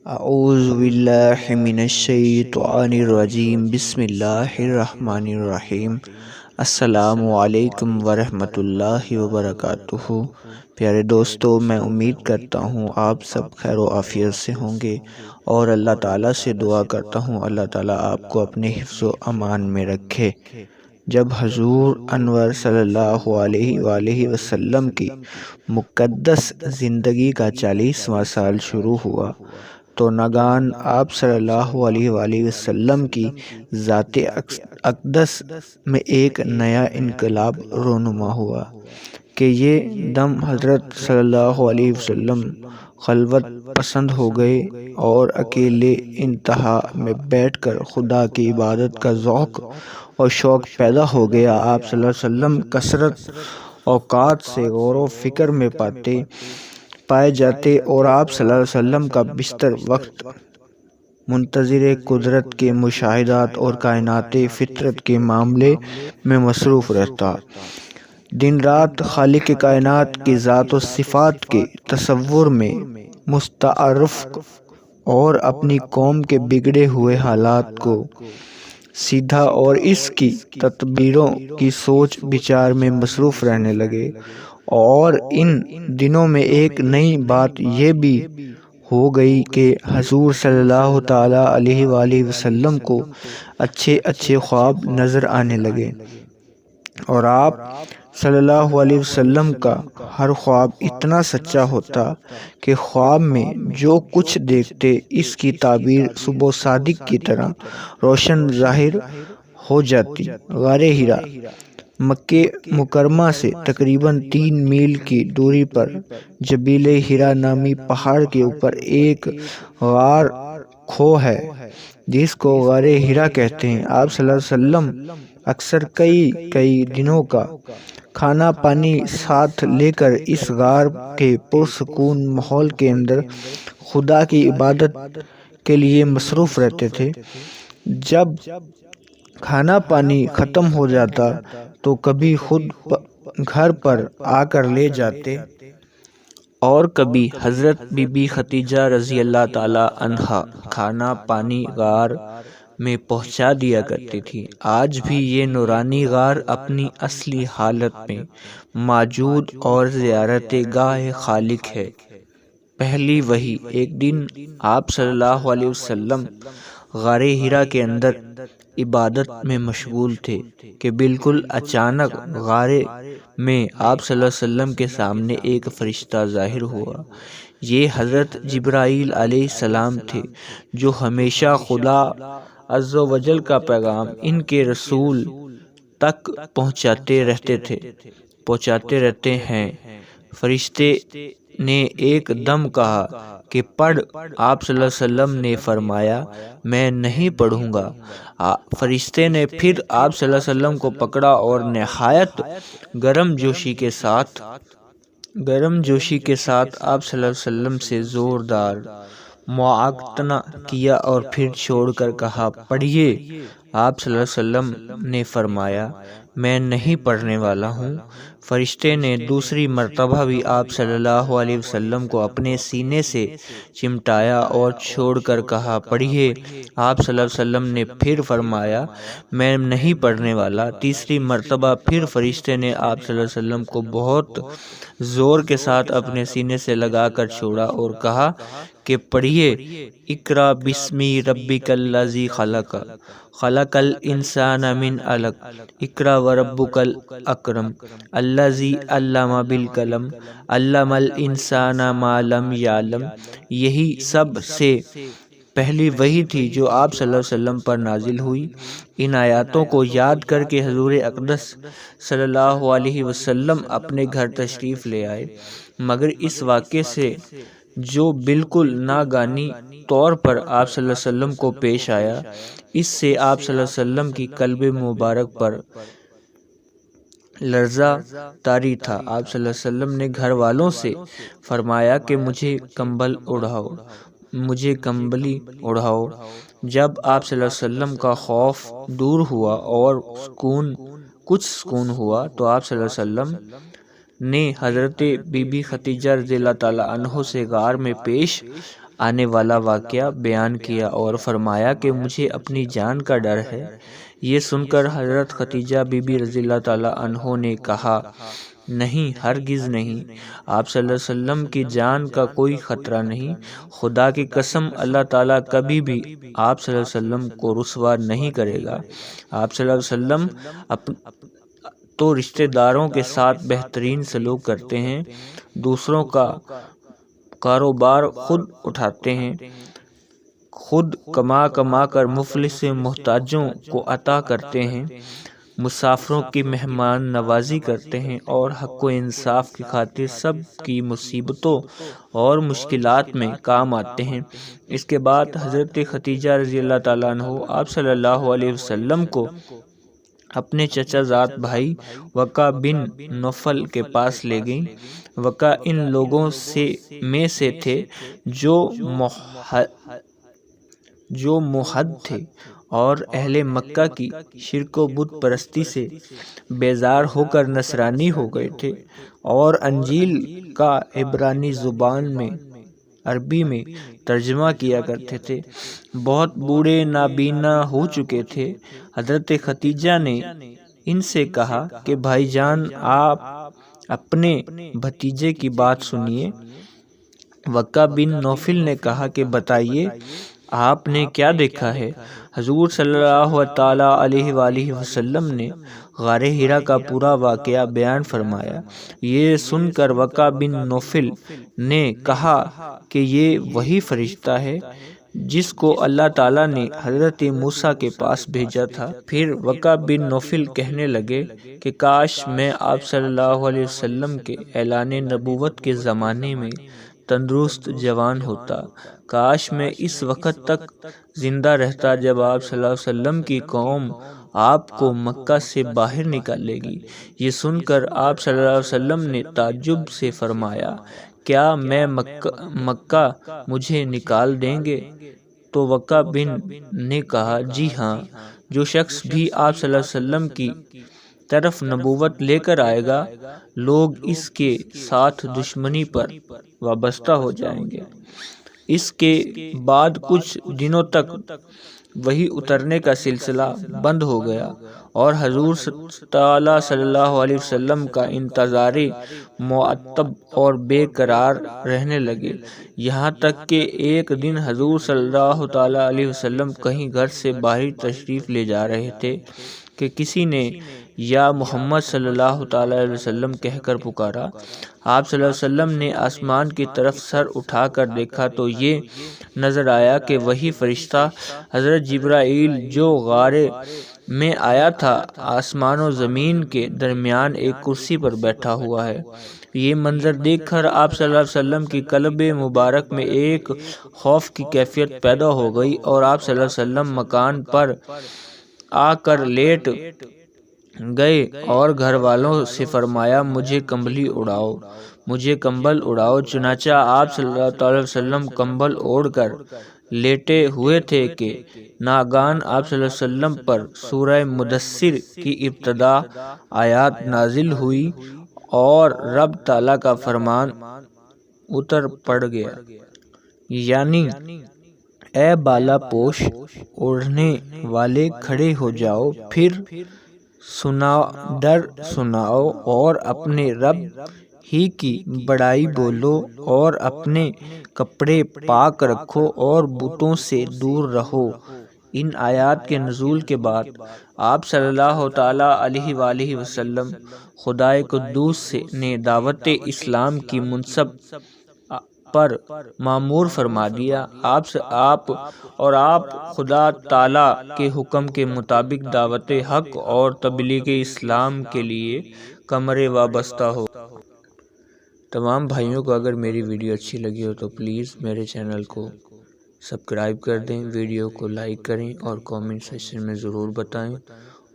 اعوذ باللہ من الشیطان الرجیم بسم اللہ الرحمن الرحیم۔ السلام علیکم ورحمۃ اللہ وبرکاتہ۔ پیارے دوستو، میں امید کرتا ہوں آپ سب خیر و عافیت سے ہوں گے اور اللہ تعالیٰ سے دعا کرتا ہوں اللہ تعالیٰ آپ کو اپنے حفظ و امان میں رکھے۔ جب حضور انور صلی اللہ علیہ وآلہ وسلم کی مقدس زندگی کا 40واں سال شروع ہوا تو ناگہان آپ صلی اللہ علیہ وآلہ وسلم کی ذات اقدس میں ایک نیا انقلاب رونما ہوا کہ یہ دم حضرت صلی اللہ علیہ وسلم خلوت پسند ہو گئے اور اکیلے انتہا میں بیٹھ کر خدا کی عبادت کا ذوق اور شوق پیدا ہو گیا۔ آپ صلی اللہ علیہ وسلم کثرت اوقات سے غور و فکر میں پائے جاتے اور آپ صلی اللہ علیہ وسلم کا بیشتر وقت منتظر قدرت کے مشاہدات اور کائنات فطرت کے معاملے میں مصروف رہتا۔ دن رات خالق کائنات کی ذات و صفات کے تصور میں مستعرف اور اپنی قوم کے بگڑے ہوئے حالات کو سیدھا اور اس کی تدبیروں کی سوچ بچار میں مصروف رہنے لگے۔ اور ان دنوں میں ایک نئی بات یہ بھی ہو گئی کہ حضور صلی اللہ تعالی علیہ وآلہ وسلم کو اچھے اچھے خواب نظر آنے لگے، اور آپ صلی اللہ علیہ وسلم کا ہر خواب اتنا سچا ہوتا کہ خواب میں جو کچھ دیکھتے اس کی تعبیر صبح صادق کی طرح روشن ظاہر ہو جاتی۔ غار حرا مکہ مکرمہ سے تقریباً 3 میل کی دوری پر جبیل حرا نامی پہاڑ کے اوپر ایک غار کھو ہے جس کو غار حرا کہتے ہیں۔ آپ صلی اللہ علیہ وسلم اکثر کئی دنوں کا کھانا پانی ساتھ لے کر اس غار کے پرسکون ماحول کے اندر خدا کی عبادت کے لیے مصروف رہتے تھے۔ جب کھانا پانی ختم ہو جاتا تو کبھی خود گھر پر آ کر لے جاتے اور کبھی حضرت بی بی خدیجہ رضی اللہ تعالی عنہا کھانا پانی غار میں پہنچا دیا کرتی تھی۔ آج بھی یہ نورانی غار اپنی اصلی حالت میں موجود اور زیارت گاہ خالق ہے۔ پہلی وحی۔ ایک دن آپ صلی اللہ علیہ وسلم غار حرا کے اندر عبادت میں مشغول تھے کہ بالکل اچانک غار میں آپ صلی اللہ علیہ وسلم کے سامنے ایک فرشتہ ظاہر ہوا۔ یہ حضرت جبرائیل علیہ السلام تھے جو ہمیشہ خدا عز و جل کا پیغام ان کے رسول تک پہنچاتے رہتے ہیں۔ فرشتے نے ایک دم کہا کہ پڑھ۔ آپ صلی اللہ علیہ وسلم نے فرمایا میں نہیں پڑھوں گا۔ فرشتے نے پھر آپ صلی اللہ علیہ وسلم کو پکڑا اور نہایت گرم جوشی کے ساتھ آپ صلی اللہ علیہ وسلم سے زوردار معاکتنا کیا اور پھر چھوڑ کر کہا پڑھیے۔ آپ صلی اللہ علیہ وسلم نے فرمایا میں نہیں پڑھنے والا ہوں۔ فرشتے نے دوسری مرتبہ بھی آپ صلی اللہ علیہ وسلم کو اپنے سینے سے چمٹایا اور چھوڑ کر کہا پڑھیے۔ آپ صلی اللہ علیہ وسلم نے پھر فرمایا میں نہیں پڑھنے والا۔ تیسری مرتبہ پھر فرشتے نے آپ صلی اللہ علیہ وسلم کو بہت زور کے ساتھ اپنے سینے سے لگا کر چھوڑا اور کہا کہ پڑھیے اقرأ بسم ربک الذی خلق خلق الانسان من علق اقرأ وربک الاکرم الذی علم بالقلم علم الانسان ما لم یعلم۔ یہی سب سے پہلی وحی تھی جو آپ صلی اللہ علیہ وسلم پر نازل ہوئی۔ ان آیاتوں کو یاد کر کے حضور اقدس صلی اللہ علیہ وسلم اپنے گھر تشریف لے آئے، مگر اس واقعے سے جو بالکل ناگہانی طور پر آپ صلی اللہ علیہ وسلم کو پیش آیا، اس سے آپ صلی اللہ علیہ وسلم کی قلب مبارک پر لرزہ طاری تھا۔ آپ صلی اللہ علیہ وسلم نے گھر والوں سے فرمایا کہ مجھے کمبلی اڑاؤ۔ جب آپ صلی اللہ علیہ وسلم کا خوف دور ہوا اور کچھ سکون ہوا تو آپ صلی اللہ علیہ وسلم نے حضرت بی بی خدیجہ رضی اللہ تعالی عنہ سے غار میں پیش آنے والا واقعہ بیان کیا اور فرمایا کہ مجھے اپنی جان کا ڈر ہے۔ یہ سن کر حضرت خدیجہ بی بی رضی اللہ تعالی عنہ نے کہا، نہیں، ہرگز نہیں، آپ صلی اللہ علیہ وسلم کی جان کا کوئی خطرہ نہیں۔ خدا کی قسم، اللہ تعالیٰ کبھی بھی آپ صلی اللہ علیہ وسلم کو رسوا نہیں کرے گا۔ آپ صلی اللہ علیہ وسلم تو رشتہ داروں کے ساتھ بہترین سلوک کرتے ہیں، دوسروں کا کاروبار خود اٹھاتے ہیں، خود کما کر مفلس محتاجوں کو عطا کرتے ہیں، مسافروں کی مہمان نوازی کرتے ہیں اور حق و انصاف کی خاطر سب کی مصیبتوں اور مشکلات میں کام آتے ہیں۔ اس کے بعد حضرت خدیجہ رضی اللہ تعالیٰ عنہ آپ صلی اللہ علیہ وسلم کو اپنے چچا زاد بھائی وقع بن نوفل کے پاس لے گئیں۔ وقع ان لوگوں میں سے تھے جو موحد تھے اور اہل مکہ کی شرک و بت پرستی سے بیزار ہو کر نصرانی ہو گئے تھے اور انجیل کا عبرانی زبان میں عربی میں ترجمہ کیا کرتے تھے، بہت بوڑھے نابینا ہو چکے تھے۔ حضرت خدیجہ نے ان سے کہا کہ بھائی جان، آپ اپنے بھتیجے کی بات سنیے۔ وقع بن نوفل نے کہا کہ بتائیے، آپ نے کیا دیکھا ہے؟ حضور صلی اللہ تعالیٰ علیہ وآلہ وسلم نے غار حرا کا پورا واقعہ بیان فرمایا۔ یہ سن کر وقع بن نوفل نے کہا کہ یہ وہی فرشتہ ہے جس کو اللہ تعالیٰ نے حضرت موسیٰ کے پاس بھیجا تھا۔ پھر وقع بن نوفل کہنے لگے کہ کاش میں آپ صلی اللہ علیہ وسلم کے اعلان نبوت کے زمانے میں تندرست جوان ہوتا، کاش میں اس وقت تک زندہ رہتا جب آپ صلی اللہ علیہ وسلم کی قوم آپ کو مکہ سے باہر نکالے گی۔ یہ سن کر آپ صلی اللہ علیہ وسلم نے تعجب سے فرمایا، کیا میں مکہ مجھے نکال دیں گے؟ تو وقع بن نے کہا، جی ہاں، جو شخص بھی آپ صلی اللہ علیہ وسلم کی طرف نبوت لے کر آئے گا، لوگ اس کے ساتھ دشمنی پر وابستہ ہو جائیں گے۔ اس کے بعد کچھ دنوں تک وحی اترنے کا سلسلہ بند ہو گیا اور حضور تعالیٰ صلی اللہ علیہ وسلم کا انتظار معتب اور بے قرار رہنے لگے، یہاں تک کہ ایک دن حضور صلی اللہ تعالیٰ علیہ وسلم کہیں گھر سے باہر تشریف لے جا رہے تھے کہ کسی نے یا محمد صلی اللہ تعالیٰ علیہ وسلم کہہ کر پکارا۔ آپ صلی اللہ علیہ وسلم نے آسمان کی طرف سر اٹھا کر دیکھا تو یہ نظر آیا کہ وہی فرشتہ حضرت جبرائیل جو غار میں آیا تھا، آسمان و زمین کے درمیان ایک کرسی پر بیٹھا ہوا ہے۔ یہ منظر دیکھ کر آپ صلی اللہ علیہ وسلم کی قلب مبارک میں ایک خوف کی کیفیت پیدا ہو گئی اور آپ صلی اللہ علیہ وسلم مکان پر آ کر لیٹ گئے اور گھر والوں سے فرمایا، مجھے کمبل اڑاؤ۔ چنانچہ آپ صلی اللہ علیہ وسلم کمبل اوڑھ کر لیٹے ہوئے تھے کہ ناگہان آپ صلی اللہ علیہ وسلم پر سورہ مدثر کی ابتدا آیات نازل ہوئی اور رب تعالیٰ کا فرمان اتر پڑ گیا، یعنی اے بالا پوش اوڑھنے والے، کھڑے ہو جاؤ، پھر ڈر سناؤ اور اپنے رب ہی کی بڑائی بولو اور اپنے کپڑے پاک رکھو اور بتوں سے دور رہو۔ ان آیات کے نزول کے بعد آپ صلی اللہ تعالیٰ علیہ وآلہ وسلم خدائے قدوس نے دعوت اسلام کی منصب پر معمور فرما دیا۔ آپ خدا تعالیٰ کے حکم کے مطابق دعوت حق اور تبلیغ اسلام کے لیے کمر وابستہ ہو۔ تمام بھائیوں کو اگر میری ویڈیو اچھی لگی ہو تو پلیز میرے چینل کو سبسکرائب کر دیں، ویڈیو کو لائک کریں اور کامنٹ سیکشن میں ضرور بتائیں،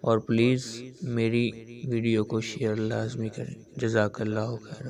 اور پلیز میری ویڈیو کو شیئر لازمی کریں۔ جزاک اللہ خیر۔